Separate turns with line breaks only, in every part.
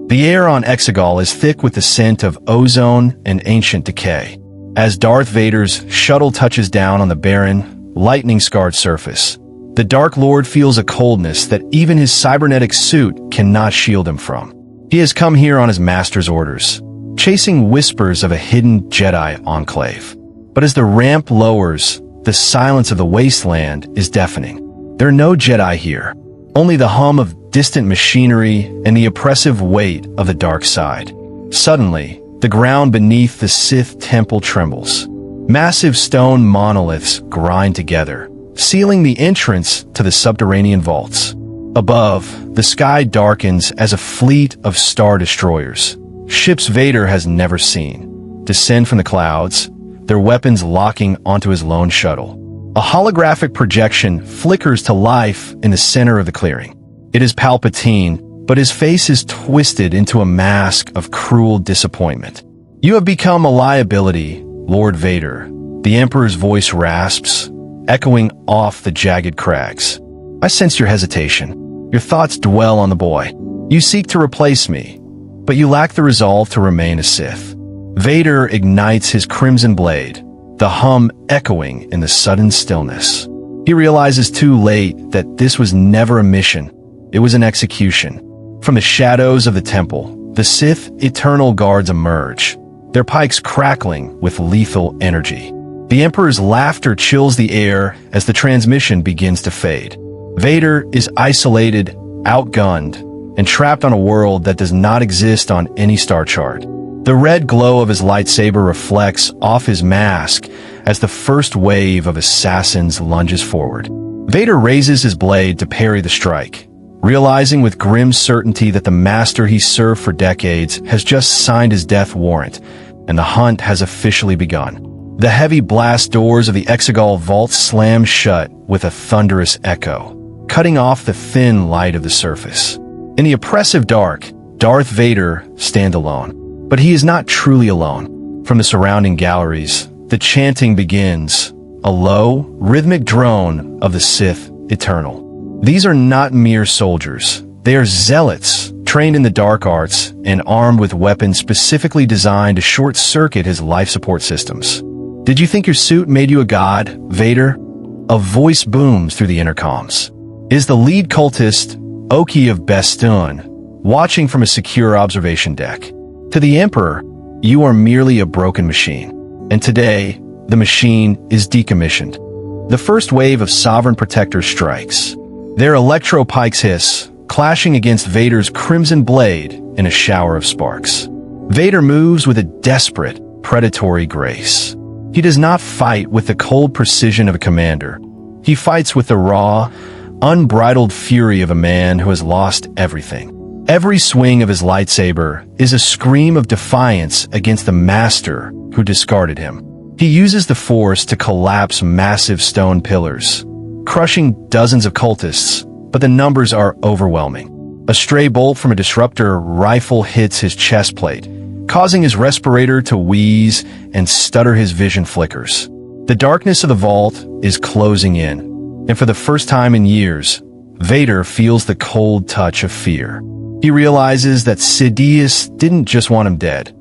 The air on Exegol is thick with the scent of ozone and ancient decay. As Darth Vader's shuttle touches down on the barren, lightning-scarred surface, the Dark Lord feels a coldness that even his cybernetic suit cannot shield him from. He has come here on his master's orders, chasing whispers of a hidden Jedi enclave. But as the ramp lowers, the silence of the wasteland is deafening. There are no Jedi here, only the hum of distant machinery and the oppressive weight of the Darkside. Suddenly, the ground beneath the Sith temple trembles. Massive stone monoliths grind together, sealing the entrance to the subterranean vaults. Above, the sky darkens as a fleet of star destroyers, ships Vader has never seen, descend from the clouds, their weapons locking onto his lone shuttle. A holographic projection flickers to life in the center of the clearing. It is Palpatine, but his face is twisted into a mask of cruel disappointment. "You have become a liability, Lord Vader," the Emperor's voice rasps, echoing off the jagged crags. "I sense your hesitation. Your thoughts dwell on the boy. You seek to replace me, but you lack the resolve to remain a Sith." Vader ignites his crimson blade, the hum echoing in the sudden stillness. He realizes too late that this was never a mission, it was an execution. From the shadows of the temple, the Sith Eternal guards emerge, their pikes crackling with lethal energy. The Emperor's laughter chills the air as the transmission begins to fade. Vader is isolated, outgunned, and trapped on a world that does not exist on any star chart. The red glow of his lightsaber reflects off his mask as the first wave of assassins lunges forward. Vader raises his blade to parry the strike, realizing with grim certainty that the master he served for decades has just signed his death warrant, and the hunt has officially begun. The heavy blast doors of the Exegol vault slam shut with a thunderous echo, cutting off the thin light of the surface. In the oppressive dark, Darth Vader stands alone. But he is not truly alone. From the surrounding galleries, the chanting begins, a low, rhythmic drone of the Sith Eternal. These are not mere soldiers. They are zealots, trained in the dark arts and armed with weapons specifically designed to short-circuit his life support systems. "Did you think your suit made you a god, Vader?" A voice booms through the intercoms. Is the lead cultist, Oki of Bestun, watching from a secure observation deck. To the Emperor, you are merely a broken machine. And today, the machine is decommissioned. The first wave of Sovereign Protectors strikes. Their electro-pikes hiss, clashing against Vader's crimson blade in a shower of sparks. Vader moves with a desperate, predatory grace. He does not fight with the cold precision of a commander. He fights with the raw, unbridled fury of a man who has lost everything. Every swing of his lightsaber is a scream of defiance against the master who discarded him. He uses the Force to collapse massive stone pillars, crushing dozens of cultists, but the numbers are overwhelming. A stray bolt from a disruptor rifle hits his chest plate, causing his respirator to wheeze and stutter. His vision flickers. The darkness of the vault is closing in, and for the first time in years, Vader feels the cold touch of fear. He realizes that Sidious didn't just want him dead.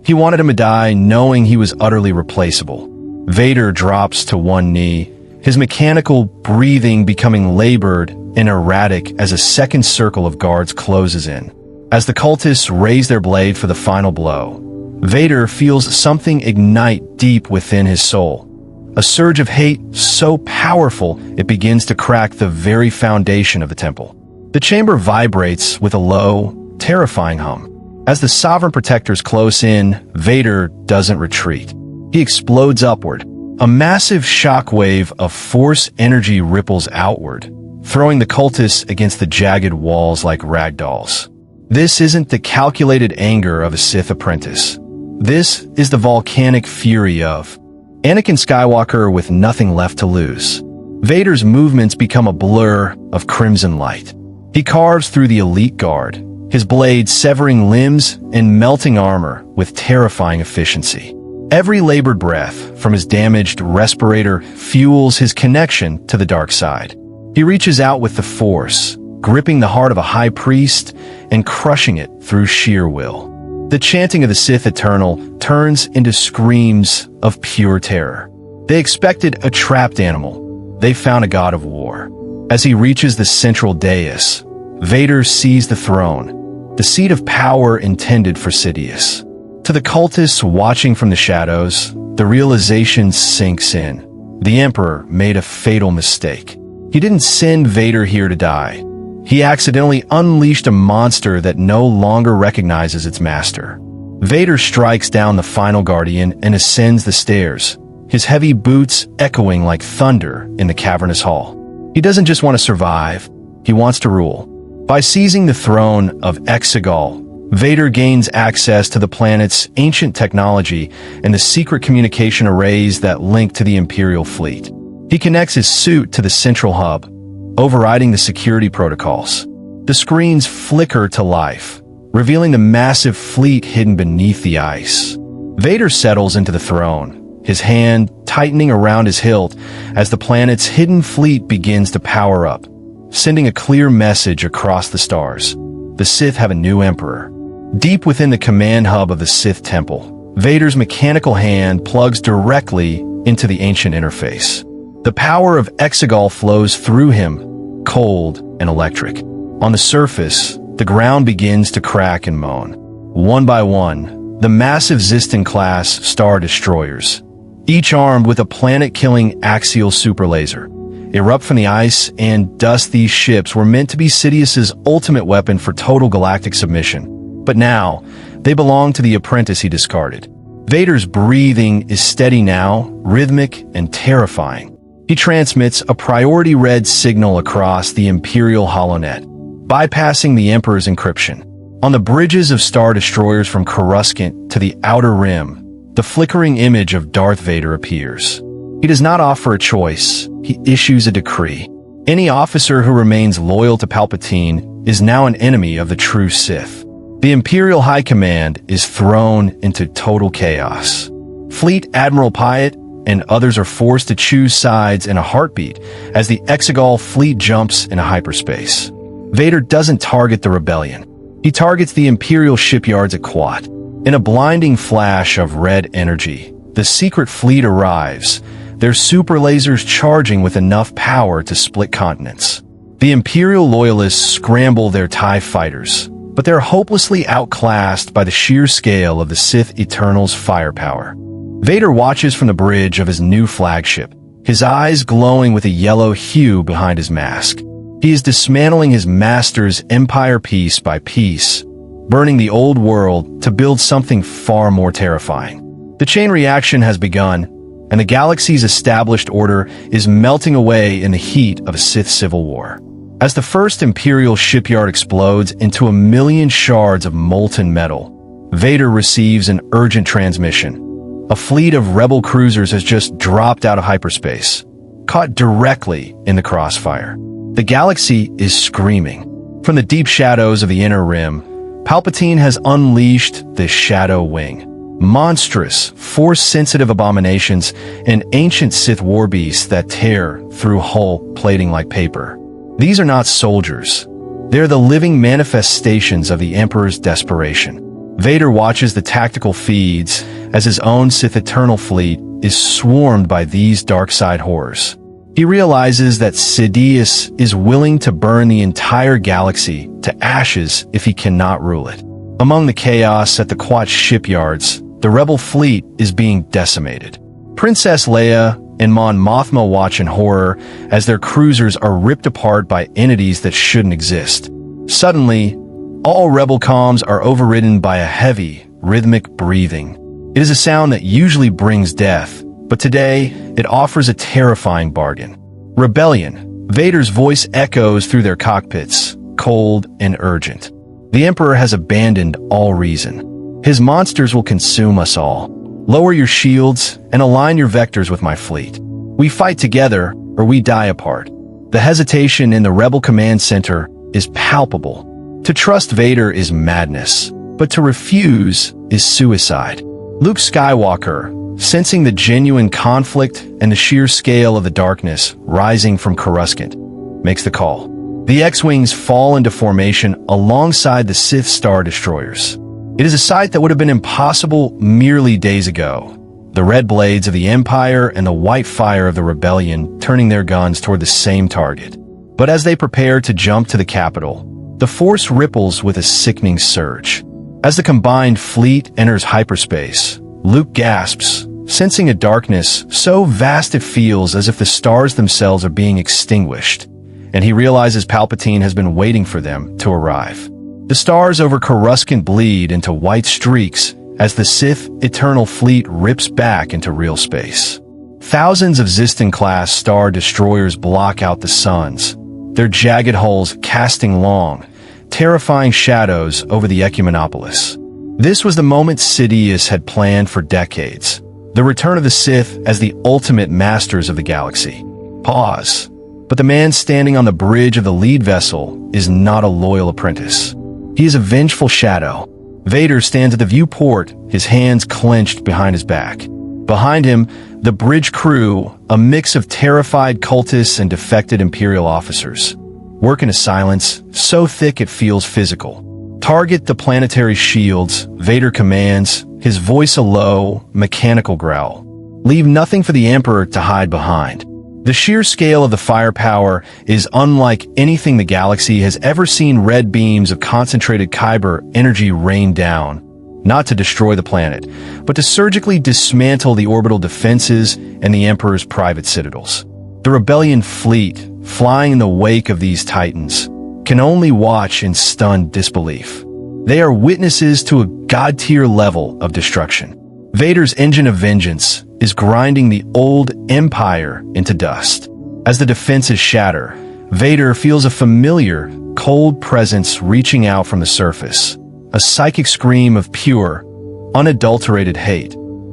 He wanted him to die knowing he was utterly replaceable. Vader drops to one knee, his mechanical breathing becoming labored and erratic as a second circle of guards closes in. As the cultists raise their blade for the final blow, Vader feels something ignite deep within his soul. A surge of hate so powerful it begins to crack the very foundation of the temple. The chamber vibrates with a low, terrifying hum. As the Sovereign Protectors close in, Vader doesn't retreat. He explodes upward. A massive shockwave of Force energy ripples outward, throwing the cultists against the jagged walls like ragdolls. This isn't the calculated anger of a Sith apprentice. This is the volcanic fury of Anakin Skywalker with nothing left to lose. Vader's movements become a blur of crimson light. He carves through the elite guard, his blade severing limbs and melting armor with terrifying efficiency. Every labored breath from his damaged respirator fuels his connection to the dark side. He reaches out with the Force, gripping the heart of a high priest and crushing it through sheer will. The chanting of the Sith Eternal turns into screams of pure terror. They expected a trapped animal. They found a god of war. As he reaches the central dais, Vader sees the throne, the seat of power intended for Sidious. To the cultists watching from the shadows, the realization sinks in. The Emperor made a fatal mistake. He didn't send Vader here to die. He accidentally unleashed a monster that no longer recognizes its master. Vader strikes down the final guardian and ascends the stairs, his heavy boots echoing like thunder in the cavernous hall. He doesn't just want to survive, he wants to rule. By seizing the throne of Exegol, Vader gains access to the planet's ancient technology and the secret communication arrays that link to the Imperial fleet. He connects his suit to the central hub, overriding the security protocols. The screens flicker to life, revealing the massive fleet hidden beneath the ice. Vader settles into the throne, his hand tightening around his hilt as the planet's hidden fleet begins to power up, sending a clear message across the stars. The Sith have a new emperor. Deep within the command hub of the Sith Temple, Vader's mechanical hand plugs directly into the ancient interface. The power of Exegol flows through him, cold and electric. On the surface, the ground begins to crack and moan. One by one, the massive Zistan-class Star Destroyers, each armed with a planet-killing axial superlaser, erupt from the ice and dust. These ships were meant to be Sidious's ultimate weapon for total galactic submission. But now, they belong to the apprentice he discarded. Vader's breathing is steady now, rhythmic and terrifying. He transmits a priority red signal across the Imperial holonet, bypassing the Emperor's encryption. On the bridges of Star Destroyers from Coruscant to the Outer Rim, the flickering image of Darth Vader appears. He does not offer a choice, he issues a decree. Any officer who remains loyal to Palpatine is now an enemy of the true Sith. The Imperial High Command is thrown into total chaos. Fleet Admiral Piett and others are forced to choose sides in a heartbeat as the Exegol fleet jumps into hyperspace. Vader doesn't target the rebellion. He targets the Imperial shipyards at Quat. In a blinding flash of red energy, the secret fleet arrives, their super lasers charging with enough power to split continents. The Imperial loyalists scramble their TIE fighters, but they're hopelessly outclassed by the sheer scale of the Sith Eternal's firepower. Vader watches from the bridge of his new flagship, his eyes glowing with a yellow hue behind his mask. He is dismantling his master's empire piece by piece, burning the old world to build something far more terrifying. The chain reaction has begun, and the galaxy's established order is melting away in the heat of a Sith civil war. As the first Imperial shipyard explodes into 1,000,000 shards of molten metal, Vader receives an urgent transmission. A fleet of rebel cruisers has just dropped out of hyperspace, caught directly in the crossfire. The galaxy is screaming. From the deep shadows of the Inner Rim, Palpatine has unleashed the Shadow Wing. Monstrous, force-sensitive abominations and ancient Sith war beasts that tear through hull plating like paper. These are not soldiers. They're the living manifestations of the Emperor's desperation. Vader watches the tactical feeds as his own Sith Eternal fleet is swarmed by these Darkside horrors. He realizes that Sidious is willing to burn the entire galaxy to ashes if he cannot rule it. Among the chaos at the Quat shipyards, the rebel fleet is being decimated. Princess Leia and Mon Mothma watch in horror as their cruisers are ripped apart by entities that shouldn't exist. Suddenly, all rebel comms are overridden by a heavy, rhythmic breathing. It is a sound that usually brings death, but today it offers a terrifying bargain. Rebellion. Vader's voice echoes through their cockpits, cold and urgent. The Emperor has abandoned all reason. His monsters will consume us all. Lower your shields and align your vectors with my fleet. We fight together or we die apart. The hesitation in the Rebel Command Center is palpable. To trust Vader is madness, but to refuse is suicide. Luke Skywalker, sensing the genuine conflict and the sheer scale of the darkness rising from Coruscant, makes the call. The X-Wings fall into formation alongside the Sith Star Destroyers. It is a sight that would have been impossible merely days ago. The red blades of the Empire and the white fire of the Rebellion turning their guns toward the same target. But as they prepare to jump to the capital, the Force ripples with a sickening surge. As the combined fleet enters hyperspace, Luke gasps, sensing a darkness so vast it feels as if the stars themselves are being extinguished, and he realizes Palpatine has been waiting for them to arrive. The stars over Coruscant bleed into white streaks as the Sith Eternal fleet rips back into real space. Thousands of Ziston-class Star Destroyers block out the suns, their jagged hulls casting long, terrifying shadows over the Ecumenopolis. This was the moment Sidious had planned for decades, the return of the Sith as the ultimate masters of the galaxy. Pause. But the man standing on the bridge of the lead vessel is not a loyal apprentice. He is a vengeful shadow. Vader stands at the viewport, his hands clenched behind his back. Behind him, the bridge crew, a mix of terrified cultists and defected Imperial officers, work in a silence so thick it feels physical. Target the planetary shields, Vader commands, his voice a low, mechanical growl. Leave nothing for the Emperor to hide behind. The sheer scale of the firepower is unlike anything the galaxy has ever seen. Red beams of concentrated Kyber energy rain down, not to destroy the planet, but to surgically dismantle the orbital defenses and the Emperor's private citadels. The Rebellion fleet, flying in the wake of these titans, can only watch in stunned disbelief. They are witnesses to a god-tier level of destruction. Vader's engine of vengeance is grinding the old Empire into dust. As the defenses shatter, Vader feels a familiar, cold presence reaching out from the surface, a psychic scream of pure, unadulterated hate.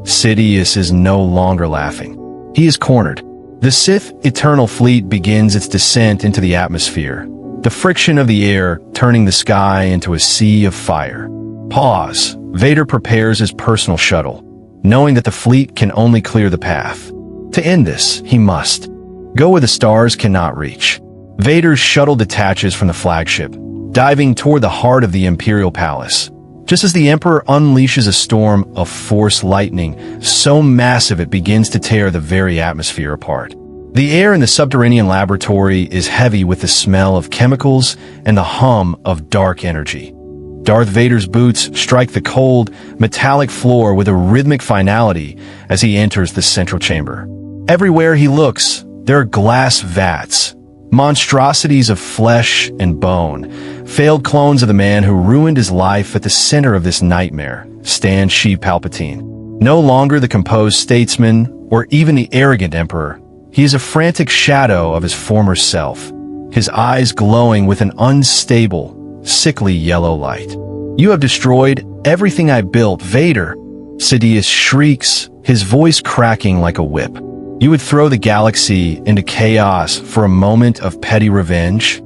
Sidious is no longer laughing. He is cornered. The Sith Eternal fleet begins its descent into the atmosphere, the friction of the air turning the sky into a sea of fire. Pause. Vader prepares his personal shuttle, knowing that the fleet can only clear the path. To end this, he must go where the stars cannot reach. Vader's shuttle detaches from the flagship, diving toward the heart of the Imperial Palace. Just as the Emperor unleashes a storm of Force lightning, so massive it begins to tear the very atmosphere apart. The air in the subterranean laboratory is heavy with the smell of chemicals and the hum of dark energy. Darth Vader's boots strike the cold, metallic floor with a rhythmic finality as he enters the central chamber. Everywhere he looks, there are glass vats, monstrosities of flesh and bone, failed clones of the man who ruined his life. At the center of this nightmare stands Palpatine. No longer the composed statesman or even the arrogant Emperor. He is a frantic shadow of his former self, his eyes glowing with an unstable, sickly yellow light. "You have destroyed everything I built, Vader," Sidious shrieks, his voice cracking like a whip. "You would throw the galaxy into chaos for a moment of petty revenge?"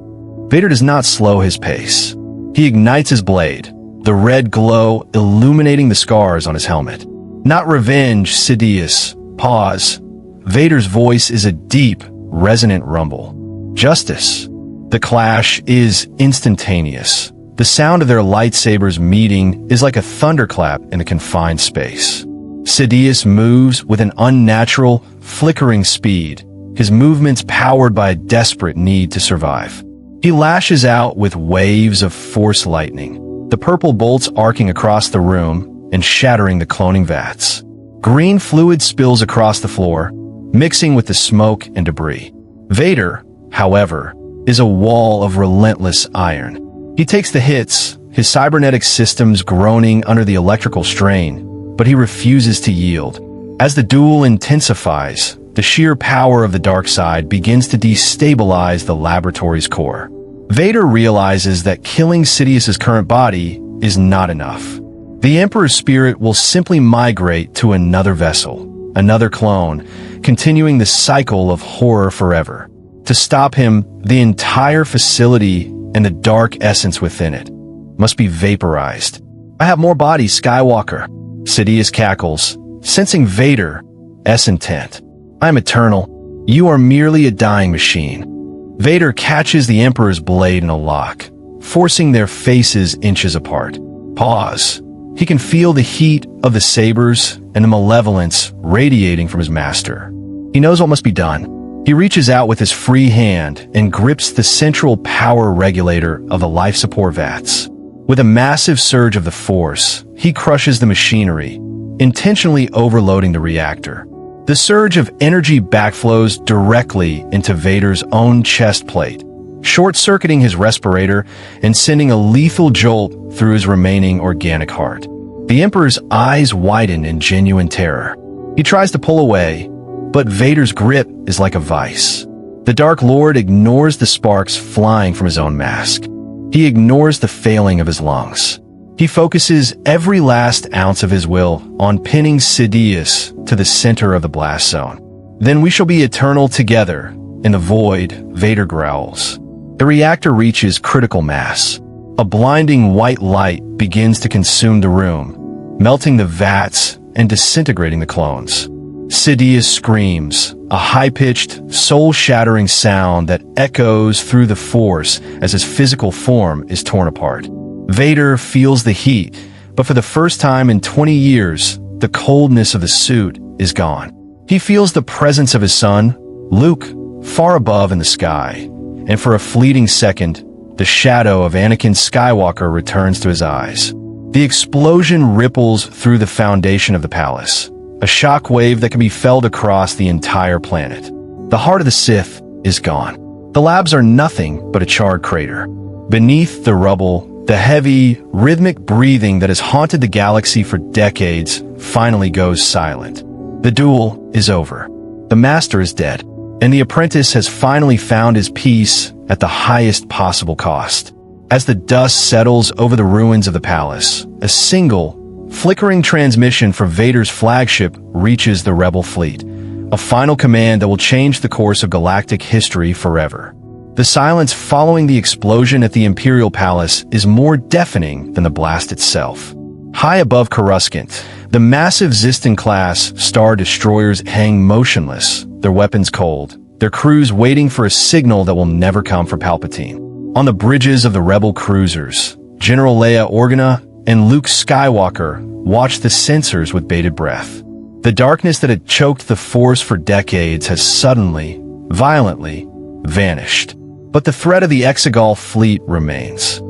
Vader does not slow his pace. He ignites his blade, the red glow illuminating the scars on his helmet. "Not revenge, Sidious." Pause. Vader's voice is a deep, resonant rumble. "Justice." The clash is instantaneous. The sound of their lightsabers meeting is like a thunderclap in a confined space. Sidious moves with an unnatural, flickering speed, his movements powered by a desperate need to survive. He lashes out with waves of Force lightning, the purple bolts arcing across the room and shattering the cloning vats. Green fluid spills across the floor, mixing with the smoke and debris. Vader, however, is a wall of relentless iron. He takes the hits, his cybernetic systems groaning under the electrical strain, but he refuses to yield. As the duel intensifies, the sheer power of the Darkside begins to destabilize the laboratory's core. Vader realizes that killing Sidious's current body is not enough. The Emperor's spirit will simply migrate to another vessel, another clone, continuing the cycle of horror forever. To stop him, the entire facility and the dark essence within it must be vaporized. "I have more bodies, Skywalker," Sidious cackles, sensing Vader's intent. "I am eternal. You are merely a dying machine." Vader catches the Emperor's blade in a lock, forcing their faces inches apart. Pause. He can feel the heat of the sabers and the malevolence radiating from his master. He knows what must be done. He reaches out with his free hand and grips the central power regulator of the life support Vats. With a massive surge of the Force, he crushes the machinery, intentionally overloading the reactor. The surge of energy backflows directly into Vader's own chest plate, short-circuiting his respirator and sending a lethal jolt through his remaining organic heart. The Emperor's eyes widen in genuine terror. He tries to pull away, but Vader's grip is like a vice. The Dark Lord ignores the sparks flying from his own mask. He ignores the failing of his lungs. He focuses every last ounce of his will on pinning Sidious to the center of the blast zone. Then we shall be eternal together. In the void, Vader growls. The reactor reaches critical mass. A blinding white light begins to consume the room, melting the vats and disintegrating the clones. Sidious screams, a high-pitched, soul-shattering sound that echoes through the Force as his physical form is torn apart. Vader feels the heat, but for the first time in 20 years, the coldness of the suit is gone. He feels the presence of his son, Luke, far above in the sky, and for a fleeting second, the shadow of Anakin Skywalker returns to his eyes. The explosion ripples through the foundation of the palace, a shockwave that can be felt across the entire planet. The heart of the Sith is gone. The labs are nothing but a charred crater. Beneath the rubble, the heavy, rhythmic breathing that has haunted the galaxy for decades finally goes silent. The duel is over. The master is dead, and the apprentice has finally found his peace at the highest possible cost. As the dust settles over the ruins of the palace, a single, flickering transmission from Vader's flagship reaches the rebel fleet, a final command that will change the course of galactic history forever. The silence following the explosion at the Imperial Palace is more deafening than the blast itself. High above Coruscant, the massive Ziston-class Star Destroyers hang motionless, their weapons cold, their crews waiting for a signal that will never come from Palpatine. On the bridges of the rebel cruisers, General Leia Organa and Luke Skywalker watch the sensors with bated breath. The darkness that had choked the Force for decades has suddenly, violently, vanished. But the threat of the Exegol fleet remains.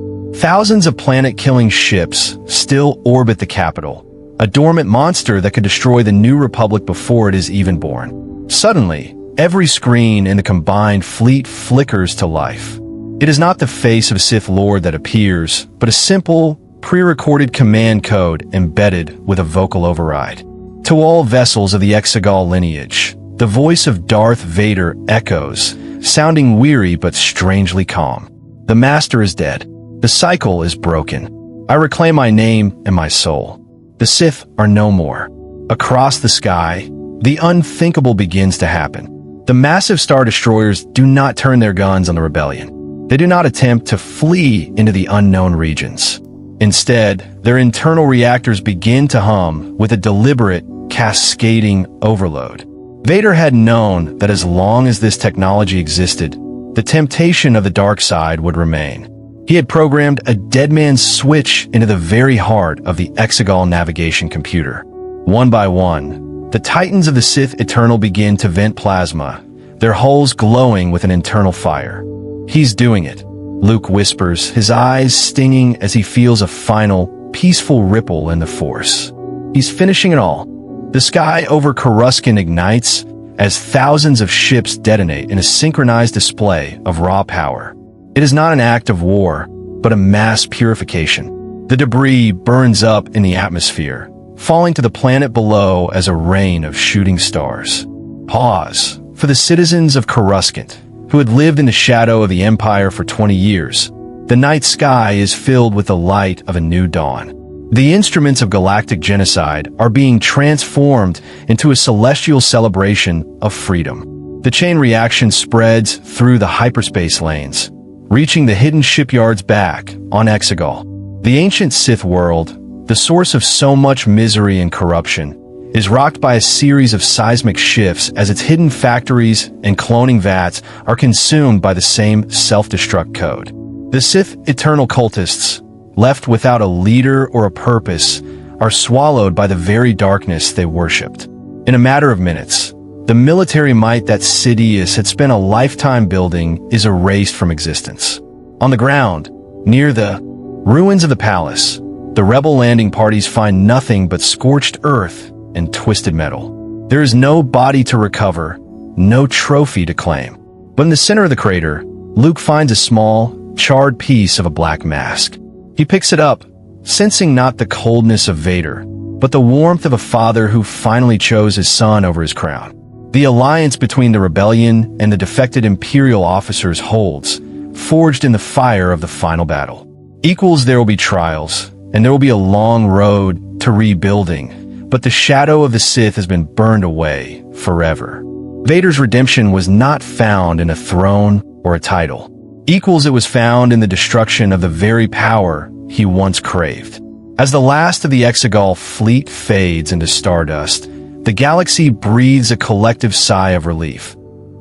Thousands of planet-killing ships still orbit the capital, a dormant monster that could destroy the New Republic before it is even born. Suddenly, every screen in the combined fleet flickers to life. It is not the face of a Sith Lord that appears, but a simple, pre-recorded command code embedded with a vocal override. To all vessels of the Exegol lineage, the voice of Darth Vader echoes, sounding weary but strangely calm. The master is dead. The cycle is broken. I reclaim my name and my soul. The Sith are no more. Across the sky, the unthinkable begins to happen. The massive Star Destroyers do not turn their guns on the rebellion. They do not attempt to flee into the unknown regions. Instead, their internal reactors begin to hum with a deliberate, cascading overload. Vader had known that as long as this technology existed, the temptation of the dark side would remain. He had programmed a dead man's switch into the very heart of the Exegol navigation computer. One by one, the Titans of the Sith Eternal begin to vent plasma, their hulls glowing with an internal fire. He's doing it, Luke whispers, his eyes stinging as he feels a final, peaceful ripple in the Force. He's finishing it all. The sky over Coruscant ignites as thousands of ships detonate in a synchronized display of raw power. It is not an act of war, but a mass purification. The debris burns up in the atmosphere, falling to the planet below as a rain of shooting stars. Pause. For the citizens of Coruscant, who had lived in the shadow of the Empire for 20 years, the night sky is filled with the light of a new dawn. The instruments of galactic genocide are being transformed into a celestial celebration of freedom. The chain reaction spreads through the hyperspace lanes, reaching the hidden shipyards back on Exegol. The ancient Sith world, the source of so much misery and corruption, is rocked by a series of seismic shifts as its hidden factories and cloning vats are consumed by the same self-destruct code. The Sith Eternal cultists, left without a leader or a purpose, are swallowed by the very darkness they worshipped. In a matter of minutes, the military might that Sidious had spent a lifetime building is erased from existence. On the ground, near the ruins of the palace, the rebel landing parties find nothing but scorched earth and twisted metal. There is no body to recover, no trophy to claim. But in the center of the crater, Luke finds a small, charred piece of a black mask. He picks it up, sensing not the coldness of Vader, but the warmth of a father who finally chose his son over his crown. The alliance between the rebellion and the defected Imperial officers holds, forged in the fire of the final battle. There will be trials, and there will be a long road to rebuilding, but the shadow of the Sith has been burned away forever. Vader's redemption was not found in a throne or a title. It was found in the destruction of the very power he once craved. As the last of the Exegol fleet fades into stardust, the galaxy breathes a collective sigh of relief.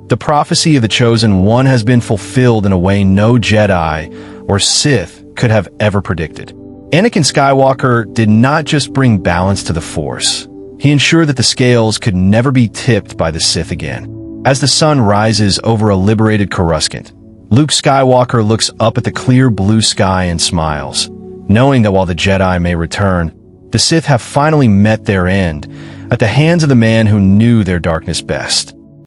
The prophecy of the Chosen One has been fulfilled in a way no Jedi or Sith could have ever predicted. Anakin Skywalker did not just bring balance to the Force. He ensured that the scales could never be tipped by the Sith again. As the sun rises over a liberated Coruscant, Luke Skywalker looks up at the clear blue sky and smiles, knowing that while the Jedi may return, the Sith have finally met their end at the hands of the man who knew their darkness best.